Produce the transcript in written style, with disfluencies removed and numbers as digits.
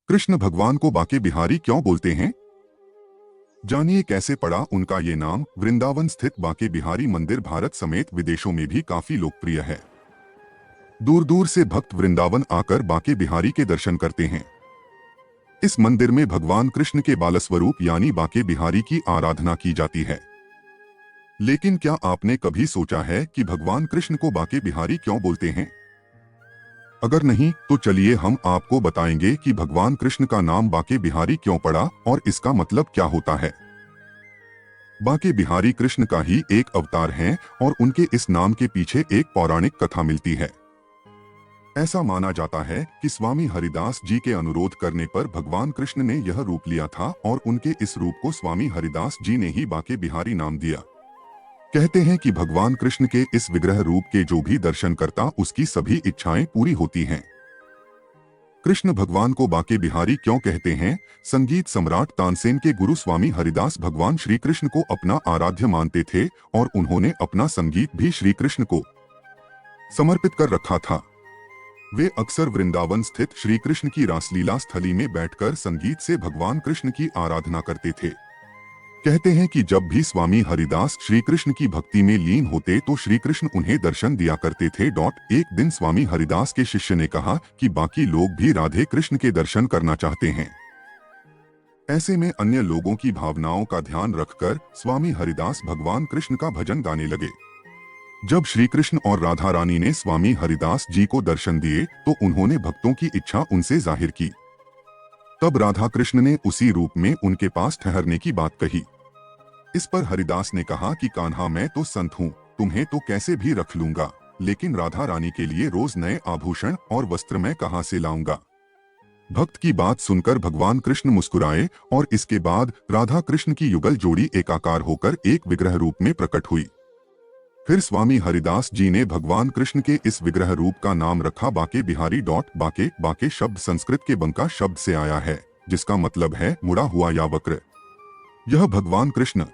कृष्ण भगवान को बाके बिहारी क्यों बोलते हैं? जानिए कैसे पड़ा उनका ये नाम। वृंदावन स्थित बाके बिहारी मंदिर भारत समेत विदेशों में भी काफी लोकप्रिय है। दूर दूर से भक्त वृंदावन आकर बाके बिहारी के दर्शन करते हैं। इस मंदिर में भगवान कृष्ण के बालस्वरूप यानी बाके बिहारी की आराधना की जाती है। लेकिन क्या आपने कभी सोचा है कि भगवान कृष्ण को बाके बिहारी क्यों बोलते हैं? अगर नहीं तो चलिए हम आपको बताएंगे कि भगवान कृष्ण का नाम बाके बिहारी क्यों पड़ा और इसका मतलब क्या होता है। बाके बिहारी कृष्ण का ही एक अवतार हैं और उनके इस नाम के पीछे एक पौराणिक कथा मिलती है। ऐसा माना जाता है कि स्वामी हरिदास जी के अनुरोध करने पर भगवान कृष्ण ने यह रूप लिया था और उनके इस रूप को स्वामी हरिदास जी ने ही बाके बिहारी नाम दिया। कहते हैं कि भगवान कृष्ण के इस विग्रह रूप के जो भी दर्शन करता उसकी सभी इच्छाएं पूरी होती हैं। कृष्ण भगवान को बाके बिहारी क्यों कहते हैं? संगीत सम्राट तानसेन के गुरु स्वामी हरिदास भगवान श्री कृष्ण को अपना आराध्य मानते थे और उन्होंने अपना संगीत भी श्री कृष्ण को समर्पित कर रखा था। वे अक्सर वृंदावन स्थित श्री कृष्ण की रासलीला स्थली में बैठकर संगीत से भगवान कृष्ण की आराधना करते थे। कहते हैं कि जब भी स्वामी हरिदास श्री कृष्ण की भक्ति में लीन होते तो श्री कृष्ण उन्हें दर्शन दिया करते थे। एक दिन स्वामी हरिदास के शिष्य ने कहा कि बाकी लोग भी राधे कृष्ण के दर्शन करना चाहते हैं। ऐसे में अन्य लोगों की भावनाओं का ध्यान रखकर स्वामी हरिदास भगवान कृष्ण का भजन गाने लगे। जब श्री कृष्ण और राधा रानी ने स्वामी हरिदास जी को दर्शन दिए तो उन्होंने भक्तों की इच्छा उनसे जाहिर की। तब राधा कृष्ण ने उसी रूप में उनके पास ठहरने की बात कही। इस पर हरिदास ने कहा कि कान्हा मैं तो संत हूँ, तुम्हें तो कैसे भी रख लूंगा, लेकिन राधा रानी के लिए रोज नए आभूषण और वस्त्र मैं कहाँ से लाऊंगा। भक्त की बात सुनकर भगवान कृष्ण मुस्कुराए और इसके बाद राधा कृष्ण की युगल जोड़ी एकाकार होकर एक विग्रह रूप में प्रकट हुई। फिर स्वामी हरिदास जी ने भगवान कृष्ण के इस विग्रह रूप का नाम रखा बाके बिहारी। बाके बाके शब्द संस्कृत के बंका शब्द से आया है जिसका मतलब है मुड़ा हुआ या वक्र। यह भगवान कृष्ण